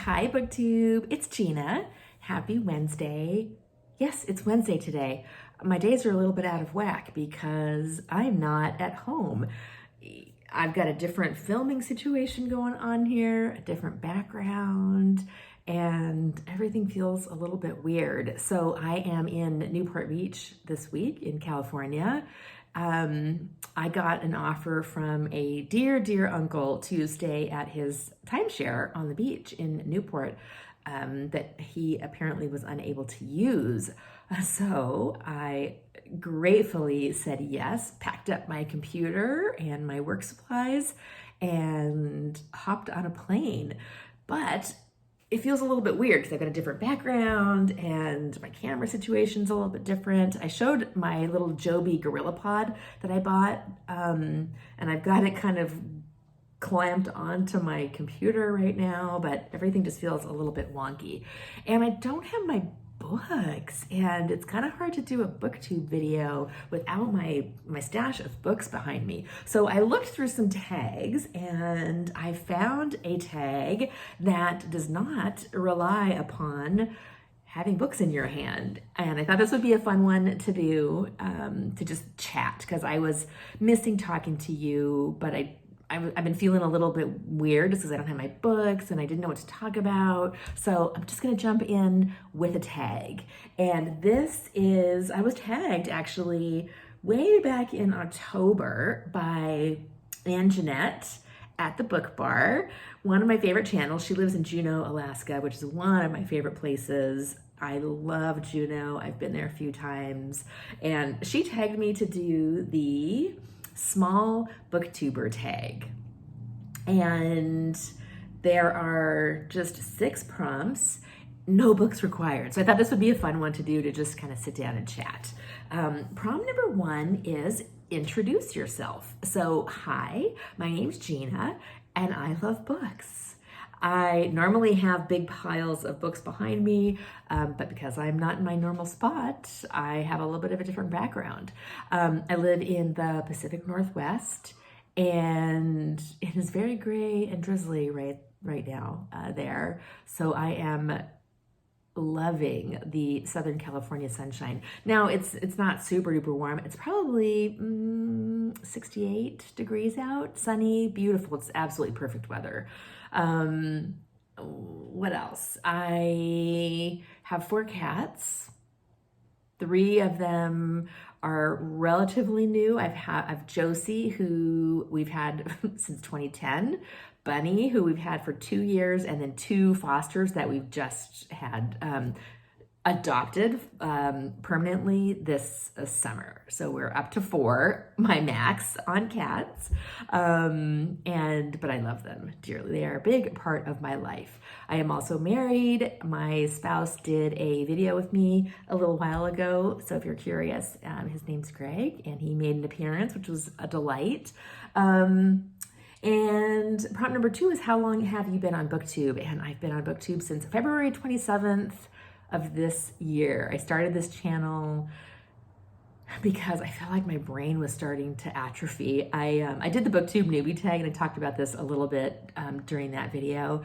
Hi, Booktube. It's Gina. Happy Wednesday. Yes, it's Wednesday today. My days are a little bit out of whack because I'm not at home. I've got a different filming situation going on here, a different background, and everything feels a little bit weird. So I am in Newport Beach this week in California. I got an offer from a dear uncle to stay at his timeshare on the beach in Newport that he apparently was unable to use. So I gratefully said yes, packed up my computer and my work supplies, and hopped on a plane. But it feels a little bit weird because I've got a different background and my camera situation's a little bit different. I showed my little Joby Gorilla Pod that I bought, and I've got it kind of clamped onto my computer right now, but everything just feels a little bit wonky. And I don't have my books, and it's kind of hard to do a booktube video without my stash of books behind me. So I looked through some tags and I found a tag that does not rely upon having books in your hand. And I thought this would be a fun one to do, to just chat, because I was missing talking to you, but I've been feeling a little bit weird just because I don't have my books and I didn't know what to talk about. So I'm just gonna jump in with a tag. And this is, I was tagged actually way back in October by Ann Jeanette at the Book Bar, one of my favorite channels. She lives in Juneau, Alaska, which is one of my favorite places. I love Juneau. I've been there a few times. And she tagged me to do the Small BookTuber Tag. And there are just 6 prompts, no books required. So I thought this would be a fun one to do, to just kind of sit down and chat. Prompt number 1 is introduce yourself. So, hi, my name's Gina and I love books. I normally have big piles of books behind me, but because I'm not in my normal spot, I have a little bit of a different background. I live in the Pacific Northwest, and it is very gray and drizzly right now there. So I am loving the Southern California sunshine. Now it's not super duper warm. It's probably 68 degrees out, sunny, beautiful. It's absolutely perfect weather. What else? I have 4 cats. 3 of them are relatively new. I've Josie, who we've had since 2010, Bunny, who we've had for 2 years, and then 2 fosters that we've just had adopted permanently this summer. So we're up to 4, my max on cats. But I love them dearly. They are a big part of my life. I am also married. My spouse did a video with me a little while ago. So if you're curious, his name's Greg, and he made an appearance, which was a delight. And prompt number 2 is, how long have you been on BookTube? And I've been on BookTube since February 27th of this year. I started this channel because I felt like my brain was starting to atrophy. I did the BookTube newbie tag, and I talked about this a little bit during that video.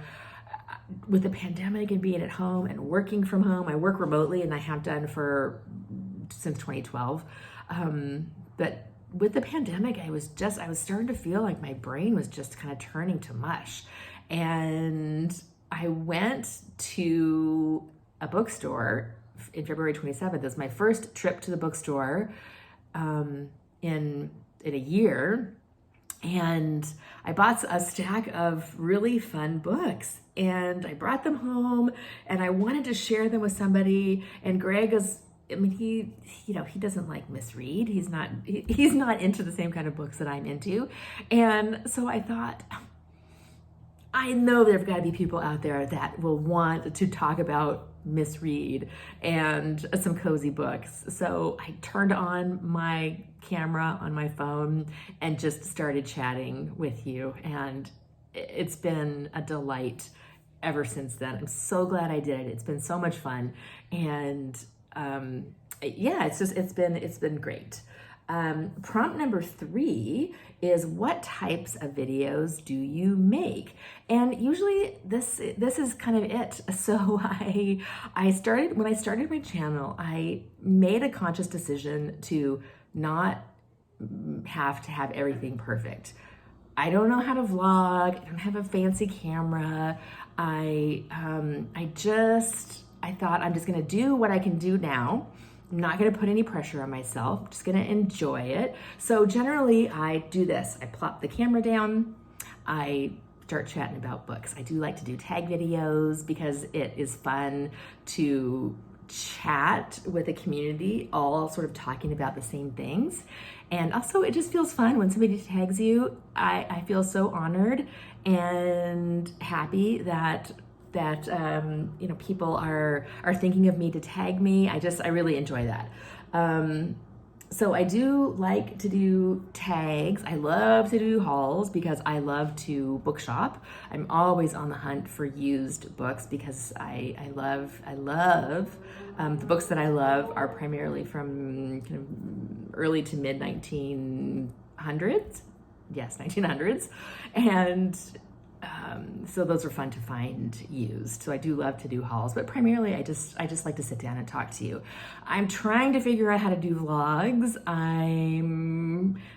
With the pandemic and being at home and working from home, I work remotely, and I have done since 2012. But with the pandemic, I was starting to feel like my brain was just kind of turning to mush. And I went to a bookstore in February 27th. It was my first trip to the bookstore in a year. And I bought a stack of really fun books, and I brought them home, and I wanted to share them with somebody. And Greg is, he doesn't like misread. He's not into the same kind of books that I'm into. And so I thought, I know there've got to be people out there that will want to talk about misread and some cozy books. So I turned on my camera on my phone and just started chatting with you. And it's been a delight ever since then. I'm so glad I did it. It's been so much fun. And yeah, it's been great. Prompt number 3 is, what types of videos do you make? And usually this is kind of it. So when I started my channel, I made a conscious decision to not have to have everything perfect. I don't know how to vlog. I don't have a fancy camera. I thought I'm just gonna do what I can do now. I'm not gonna put any pressure on myself. I'm just gonna enjoy it. So generally I do this. I plop the camera down. I start chatting about books. I do like to do tag videos because it is fun to chat with a community all sort of talking about the same things. And also it just feels fun when somebody tags you. I feel so honored and happy that people are thinking of me to tag me. I really enjoy that. So I do like to do tags. I love to do hauls because I love to bookshop. I'm always on the hunt for used books because I love the books that I love are primarily from kind of early to mid 1900s. Yes, 1900s. And so those are fun to find used. So I do love to do hauls, but primarily I just like to sit down and talk to you. I'm trying to figure out how to do vlogs.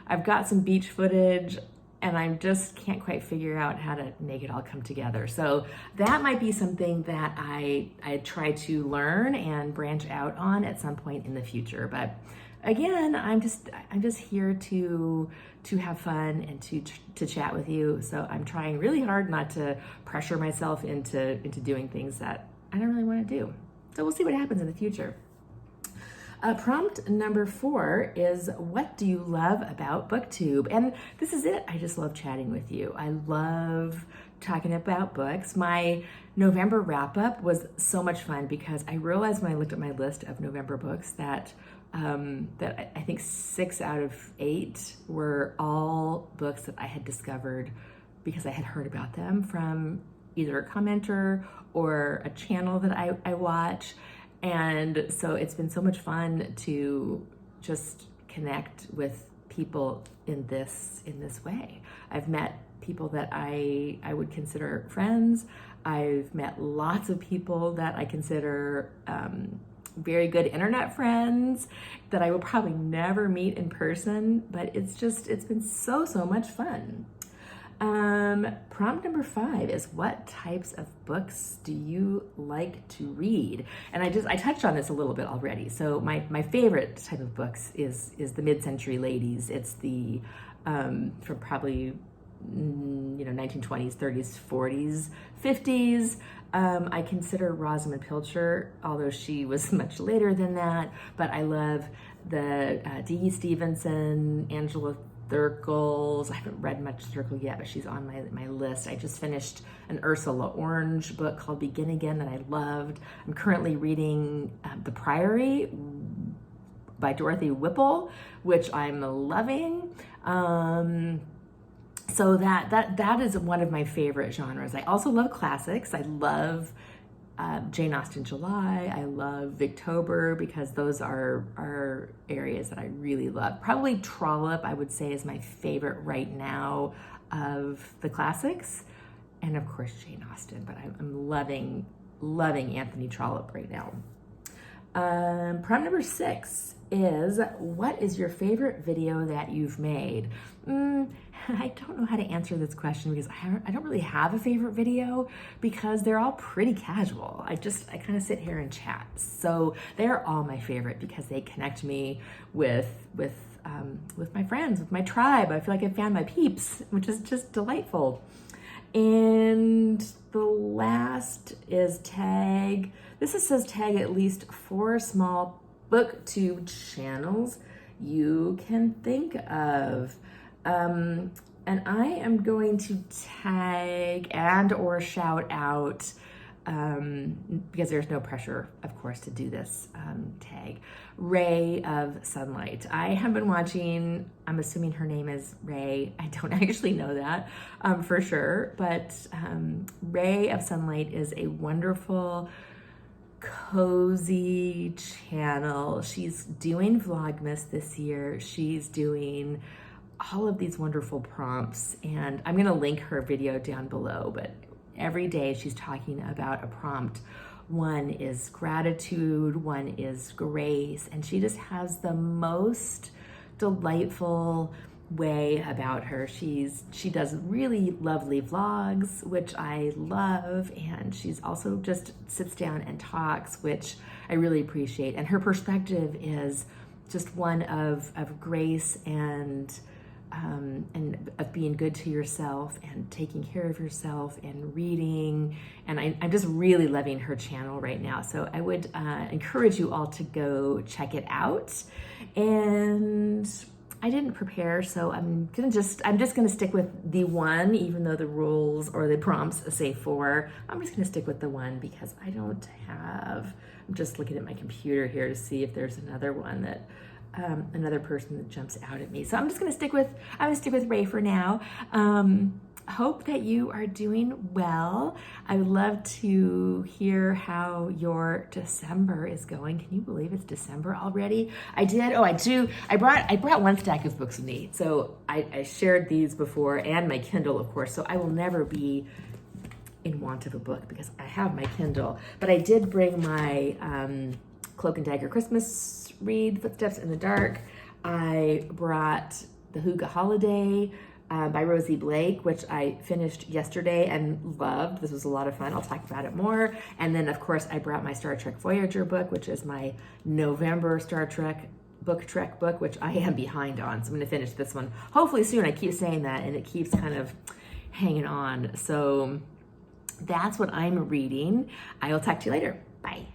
I've got some beach footage and I just can't quite figure out how to make it all come together. So that might be something that I try to learn and branch out on at some point in the future. But again, I'm just here to have fun and to chat with you. So I'm trying really hard not to pressure myself into doing things that I don't really want to do. So we'll see what happens in the future. Prompt number 4 is, what do you love about BookTube? And this is it. I just love chatting with you. I love talking about books. My November wrap up was so much fun because I realized when I looked at my list of November books that I think 6 out of 8 were all books that I had discovered because I had heard about them from either a commenter or a channel that I watch. And so it's been so much fun to just connect with people in this way. I've met people that I would consider friends. I've met lots of people that I consider very good internet friends that I will probably never meet in person, but it's been so much fun. Prompt number 5 is, what types of books do you like to read? And I touched on this a little bit already. So my favorite type of books is the mid-century ladies. It's the from probably 1920s, 30s, 40s, 50s. I consider Rosamund Pilcher, although she was much later than that, but I love the D.E. Stevenson, Angela Thirkles. I haven't read much Thirkle yet, but she's on my list. I just finished an Ursula Orange book called Begin Again that I loved. I'm currently reading The Priory by Dorothy Whipple, which I'm loving. So that is one of my favorite genres. I also love classics. I love Jane Austen July. I love Victober because those are areas that I really love. Probably Trollope, I would say, is my favorite right now of the classics. And of course, Jane Austen, but I'm loving Anthony Trollope right now. Prompt number 6 is, what is your favorite video that you've made? I don't know how to answer this question because I don't really have a favorite video because they're all pretty casual. I kind of sit here and chat. So they're all my favorite because they connect me with my friends, with my tribe. I feel like I found my peeps, which is just delightful. And the last is tag. This says tag at least 4 small BookTube channels you can think of. And I am going to tag and or shout out, because there's no pressure, of course, to do this tag, Rae of Sunlight. I have been watching, I'm assuming her name is Rae. I don't actually know that for sure, but Rae of Sunlight is a wonderful cozy channel. She's doing Vlogmas this year. She's doing all of these wonderful prompts, and I'm gonna link her video down below, but every day she's talking about a prompt. One is gratitude, one is grace, and she just has the most delightful way about her. She does really lovely vlogs, which I love, and she's also just sits down and talks, which I really appreciate. And her perspective is just one of grace and of being good to yourself and taking care of yourself and reading. And I'm just really loving her channel right now. So I would encourage you all to go check it out. And I didn't prepare, so I'm just gonna stick with the one, even though the rules or the prompts say 4. I'm just gonna stick with the one because I don't have, I'm just looking at my computer here to see if there's another one that, another person that jumps out at me. So I'm gonna stick with Rae for now. Hope that you are doing well. I would love to hear how your December is going. Can you believe it's December already? I brought one stack of books with me. So I shared these before, and my Kindle, of course. So I will never be in want of a book because I have my Kindle. But I did bring my Cloak and Dagger Christmas read, Footsteps in the Dark. I brought The Hygge Holiday by Rosie Blake, which I finished yesterday and loved. This was a lot of fun. I'll talk about it more. And then, of course, I brought my Star Trek Voyager book, which is my November Star Trek book, which I am behind on. So I'm going to finish this one hopefully soon. I keep saying that, and it keeps kind of hanging on. So that's what I'm reading. I will talk to you later. Bye.